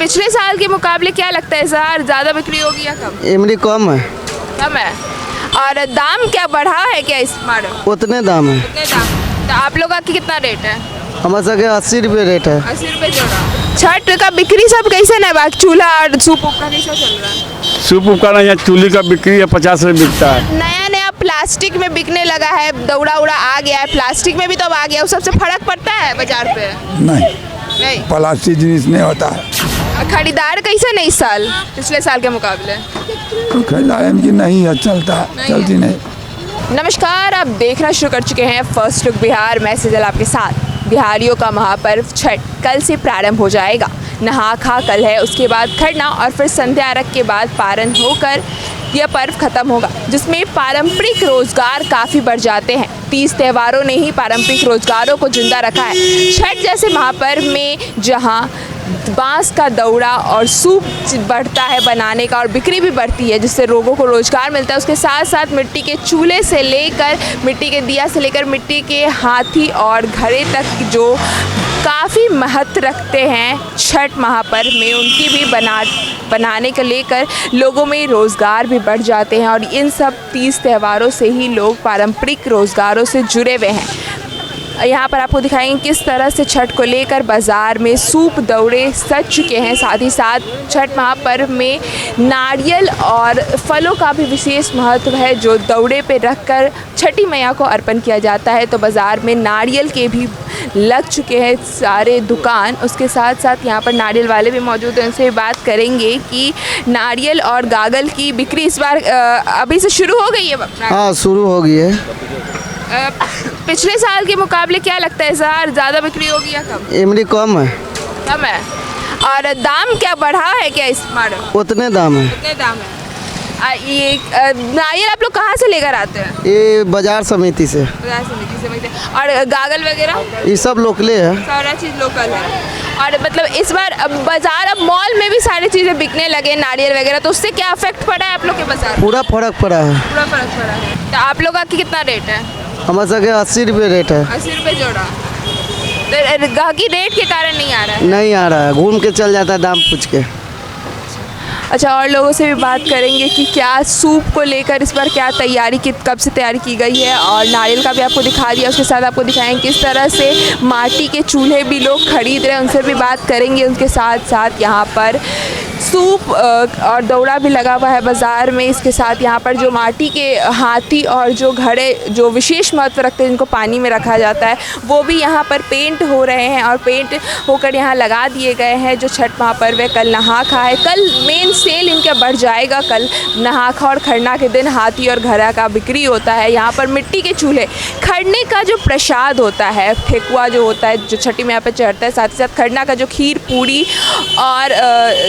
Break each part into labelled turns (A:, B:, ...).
A: पिछले साल के मुकाबले क्या लगता है इस बार ज़्यादा बिक्री होगी या कम?
B: इमली कम है।
A: कम है। और दाम क्या बढ़ा है क्या इस बार?
B: उतने दाम है।
A: कितने दाम? तो आप लोग का कितना रेट है?
B: हमारे सके 80 रुपये रेट है।
A: 80 रुपये जोड़ा। छठ का बिक्री सब कैसे ना बाकी चूल्हा और सूप का कैसा चल रहा है?
C: सूप उपकरण यहाँ चूल्हे का बिक्री है 50 रुपये बिकता है।
A: नया नया प्लास्टिक में बिकने लगा है, दौड़ा उड़ा आ गया है, प्लास्टिक में भी तो अब आ गया है, उस सबसे फर्क पड़ता है बाजार पे?
D: नहीं,
A: नहीं।
D: प्लास्टिक जिनिस नहीं होता है।
A: खरीदार कैसे नहीं इस साल पिछले साल के मुकाबले?
D: तो खरीदार की नहीं है, चलता है, चलती नहीं।
A: नमस्कार, आप देखना शुरू कर चुके हैं फर्स्ट लुक बिहार। मैं सिजल आपके साथ। बिहारियों का महापर्व छठ कल से प्रारंभ हो जाएगा। नहा खा कल है, उसके बाद खरना और फिर संध्या अर्घ के बाद पारण होकर यह पर्व खत्म होगा, जिसमें पारंपरिक रोजगार काफ़ी बढ़ जाते हैं। 30 त्योहारों ने ही पारंपरिक रोजगारों को जिंदा रखा है। छठ जैसे महापर्व में जहां बांस का दौड़ा और सूप बढ़ता है बनाने का और बिक्री भी बढ़ती है, जिससे लोगों को रोजगार मिलता है, उसके साथ साथ मिट्टी के चूल्हे से लेकर मिट्टी के दिया से लेकर मिट्टी के हाथी और घड़े तक जो काफ़ी महत्व रखते हैं छठ महापर्व में, उनकी भी बनाने को लेकर लोगों में रोज़गार भी बढ़ जाते हैं। और इन सब 30 त्योहारों से ही लोग पारंपरिक रोज़गारों से जुड़े हुए हैं। यहाँ पर आपको दिखाएंगे किस तरह से छठ को लेकर बाज़ार में सूप दौड़े सज चुके हैं। साथ ही साथ छठ महापर्व में नारियल और फलों का भी विशेष महत्व है, जो दौड़े पे रखकर छठी मैया को अर्पण किया जाता है। तो बाज़ार में नारियल के भी लग चुके हैं सारे दुकान। उसके साथ साथ यहाँ पर नारियल वाले भी मौजूद हैं, उनसे बात करेंगे कि नारियल और गागल की बिक्री इस बार अभी से शुरू हो गई है?
B: हाँ, शुरू हो गई है।
A: पिछले साल के मुकाबले क्या लगता है इस बार ज़्यादा बिक्री होगी या कम?
B: इमली कम है।
A: कम है। और दाम क्या बढ़ा है क्या इस बार?
B: उतने दाम है।
A: कितने दाम है? ये नारियल आप लोग कहाँ से लेकर आते हैं?
B: ये बाजार समिति से।
A: बाजार समिति से मिलते हैं। और गागल वगैरह
B: ये सब लोकले है।
A: सारा चीज़ लोकल है। और मतलब इस बार अब बाजार, अब मॉल में भी सारी चीज़ें बिकने लगे नारियल वगैरह, तो उससे क्या अफेक्ट पड़ा है आप लोग के बाजार?
B: पूरा फर्क पड़ा है।
A: पूरा फर्क पड़ा है। तो आप लोग का कितना रेट है?
B: हमारे सके 80 रुपये रेट है।
A: 80 रुपये जोड़ा। तो गाहकी रेट के कारण नहीं आ रहा है?
B: नहीं आ रहा है, घूम के चल जाता है दाम पूछ के।
A: अच्छा, और लोगों से भी बात करेंगे कि क्या सूप को लेकर इस बार क्या तैयारी कब से तैयारी की गई है। और नारियल का भी आपको दिखा दिया, उसके साथ आपको दिखाएंगे किस तरह से माटी के चूल्हे भी लोग खरीद रहे हैं, उनसे भी बात करेंगे। उनके साथ साथ यहाँ पर सूप और दौड़ा भी लगा हुआ है बाज़ार में। इसके साथ यहाँ पर जो माटी के हाथी और जो घड़े जो विशेष महत्व रखते हैं, जिनको पानी में रखा जाता है, वो भी यहाँ पर पेंट हो रहे हैं और पेंट होकर यहाँ लगा दिए गए हैं। जो छठ महापर्व है, कल नहा खा है, कल मेन सेल इनका बढ़ जाएगा। कल नहा खा और खरना के दिन हाथी और घड़ा का बिक्री होता है। यहाँ पर मिट्टी के चूल्हे, खरने का जो प्रसाद होता है, ठेकुआ जो होता है, जो छठी में यहाँ पर चढ़ता है, साथ ही साथ खरना का जो खीर पूड़ी और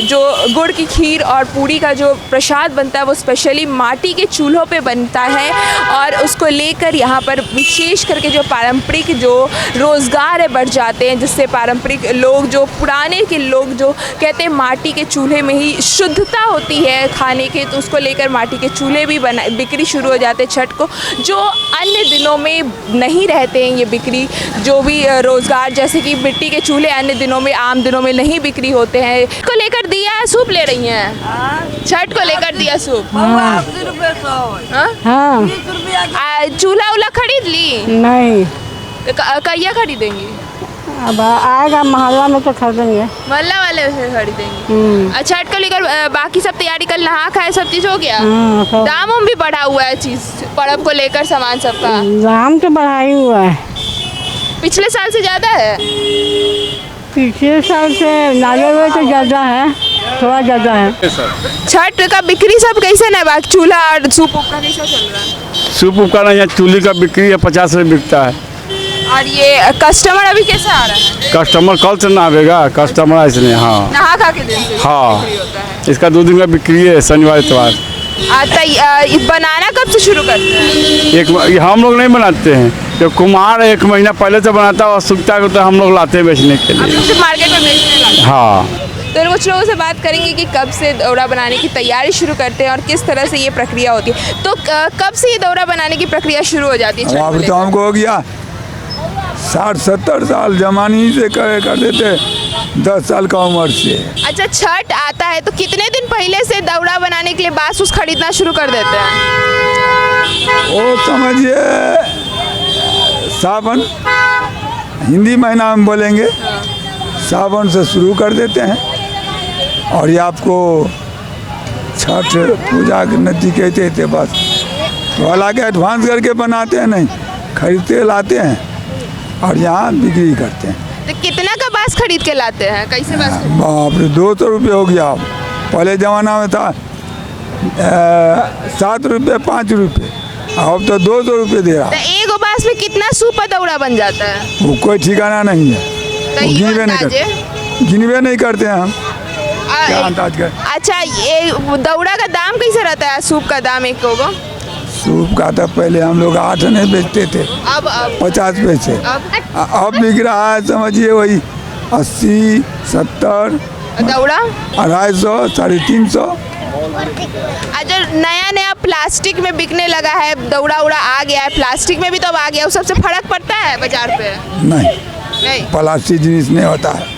A: जो गुड़ की खीर और पूड़ी का जो प्रसाद बनता है, वो स्पेशली माटी के चूल्हों पे बनता है। और उसको लेकर यहाँ पर विशेष करके जो पारंपरिक जो रोज़गार है बढ़ जाते हैं, जिससे पारंपरिक लोग, जो पुराने के लोग जो कहते हैं माटी के चूल्हे में ही शुद्धता होती है खाने के, तो उसको लेकर माटी के चूल्हे भी बिक्री शुरू हो जाते हैं छठ को, जो अन्य दिनों में नहीं रहते हैं ये बिक्री। जो भी रोज़गार, जैसे कि मिट्टी के चूल्हे अन्य दिनों में, आम दिनों में नहीं बिक्री होते हैं। को लेकर दिया सूप ले रही हैं, छठ को लेकर दिया सूप। हाँ? चूल्हा उला खरीद ली?
E: नहीं।
A: कहिया खरीदेंगी?
E: अब आएगा मोहल्ला में तो खरीदेंगे।
A: मोहल्ला वाले से खरीदेंगे। छठ को लेकर बाकी सब तैयारी, कल नहा खाए सब चीज़ हो गया? दाम उम भी बढ़ा हुआ है चीज़ पर्व को लेकर, सामान सबका
E: दाम तो बढ़ा ही हुआ है।
A: पिछले साल से ज़्यादा है?
E: पिछले साल से नारियल में तो ज़्यादा है, थोड़ा ज़्यादा है।
A: छठ का बिक्री सब कैसे ना बाकी चूल्हा और सूप का कैसा चल रहा है?
C: सूप उपकरण यहाँ चूल्हे का बिक्री है 50 रुपये बिकता है।
A: और ये कस्टमर अभी कैसे आ रहा है?
C: कस्टमर कल से ना आवेगा, कस्टमर इसलिए। हाँ,
A: नहा खा के दिन से
C: हाँ,
A: बिक्री होता है।
C: इसका 2 दिन का बिक्री है, शनिवार इतवार।
A: बनाना कब से शुरू करते हैं?
C: हम लोग नहीं बनाते हैं, जो कुम्हार 1 महीना पहले से बनाता है और सूखता है तो हम लोग लाते हैं बेचने के लिए।
A: मार्केट में बेचने लाते हैं।
C: हाँ।
A: तो कुछ लोगों से बात करेंगे कि कब से दौरा बनाने की तैयारी शुरू करते हैं और किस तरह से ये प्रक्रिया होती है। तो कब से ये दौरा बनाने की प्रक्रिया शुरू हो जाती है?
D: अब तो हमको हो गया 60-70 साल, जमानी से कर देते 10 साल का उम्र से।
A: अच्छा, छठ आता है तो कितने दिन पहले से दौड़ा बनाने के लिए बांस उस खरीदना शुरू कर देते हैं?
D: वो समझिए सावन, हिंदी महीना में बोलेंगे, सावन से शुरू कर देते हैं और ये आपको छठ पूजा के नज़दीक थे बस। तो हालांकि एडवांस करके बनाते हैं, नहीं खरीदते लाते हैं और यहाँ बिक्री करते हैं।
A: तो कितना का बांस खरीद के लाते हैं, कैसे बांस?
D: बाप रे, 200 रुपये हो गया। अब पहले ज़माना में था 7 रुपये 5 रुपये, अब तो 200 रुपये दे रहा।
A: तो एक बांस में कितना सूप दौड़ा बन जाता है?
D: वो कोई ठिकाना नहीं है,
A: तो
D: वो
A: ये
D: गिनवे नहीं
A: अंदाजे?
D: करते, गिनवे नहीं करते हैं हम। क्या अंदाज कर?
A: अच्छा, ये दौड़ा का दाम कैसे रहता है, सूप का दाम एक को?
D: सूप का था पहले हम लोग 8 आने बेचते थे,
A: अब
D: 50 पैसे। अब बिक रहा है समझिए वही 80 70,
A: दौड़ा
D: 250 350।
A: अच्छा, नया नया प्लास्टिक में बिकने लगा है, दौड़ा उड़ा आ गया है, प्लास्टिक में भी तो अब आ गया, उस सबसे फर्क पड़ता है बाजार पे?
D: नहीं,
A: नहीं,
D: प्लास्टिक जिनिस नहीं होता है।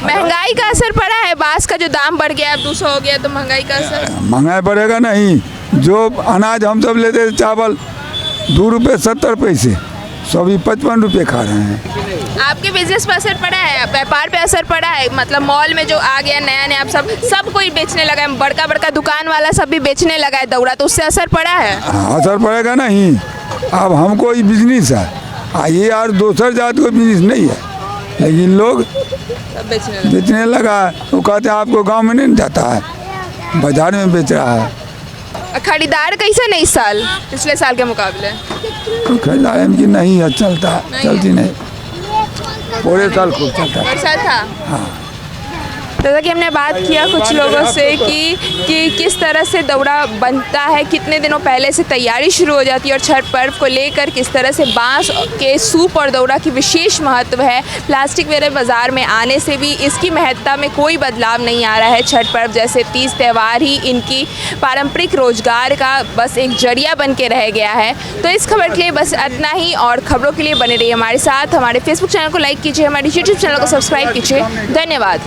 A: महंगाई का असर पड़ा है, बांस का जो दाम बढ़ गया, अब 200 हो गया, तो महंगाई का असर?
D: महंगाई बढ़ेगा नहीं। जो अनाज हम सब लेते थे चावल 2 रुपये 70 पैसे, सो अभी 55 रुपये खा रहे हैं।
A: आपके बिजनेस पे असर पड़ा है, व्यापार पे असर पड़ा है? मतलब मॉल में जो आ गया नया नया, आप सब कोई बेचने लगा है, बड़का बड़का दुकान वाला सब भी बेचने लगा है दौड़ा, तो उससे असर पड़ा है?
D: असर पड़ेगा नहीं। अब हमको ये बिजनेस है, ये यार दूसर जात को बिजनेस नहीं है, लेकिन लोग बेचने लगा है। वो कहते हैं आपको गांव में नहीं जाता है, बाजार में बेच रहा है।
A: खरीदार कैसे नहीं इस साल पिछले साल के मुकाबले?
D: तो खरीदार की नहीं है, चलता चलती नहीं, पूरे साल खूब चलता है।
A: वर्षा था।
D: हाँ।
A: जैसा कि हमने बात किया कुछ लोगों से कि किस तरह से दौड़ा बनता है, कितने दिनों पहले से तैयारी शुरू हो जाती है और छठ पर्व को लेकर किस तरह से बांस के सूप और दौड़ा की विशेष महत्व है। प्लास्टिक वगैरह बाज़ार में आने से भी इसकी महत्ता में कोई बदलाव नहीं आ रहा है। छठ पर्व जैसे तीज त्यौहार ही इनकी पारंपरिक रोजगार का बस एक जरिया बन के रह गया है। तो इस खबर के लिए बस इतना ही, और खबरों के लिए बने रहिए हमारे साथ। हमारे फेसबुक चैनल को लाइक कीजिए, हमारे यूट्यूब चैनल को सब्सक्राइब कीजिए। धन्यवाद।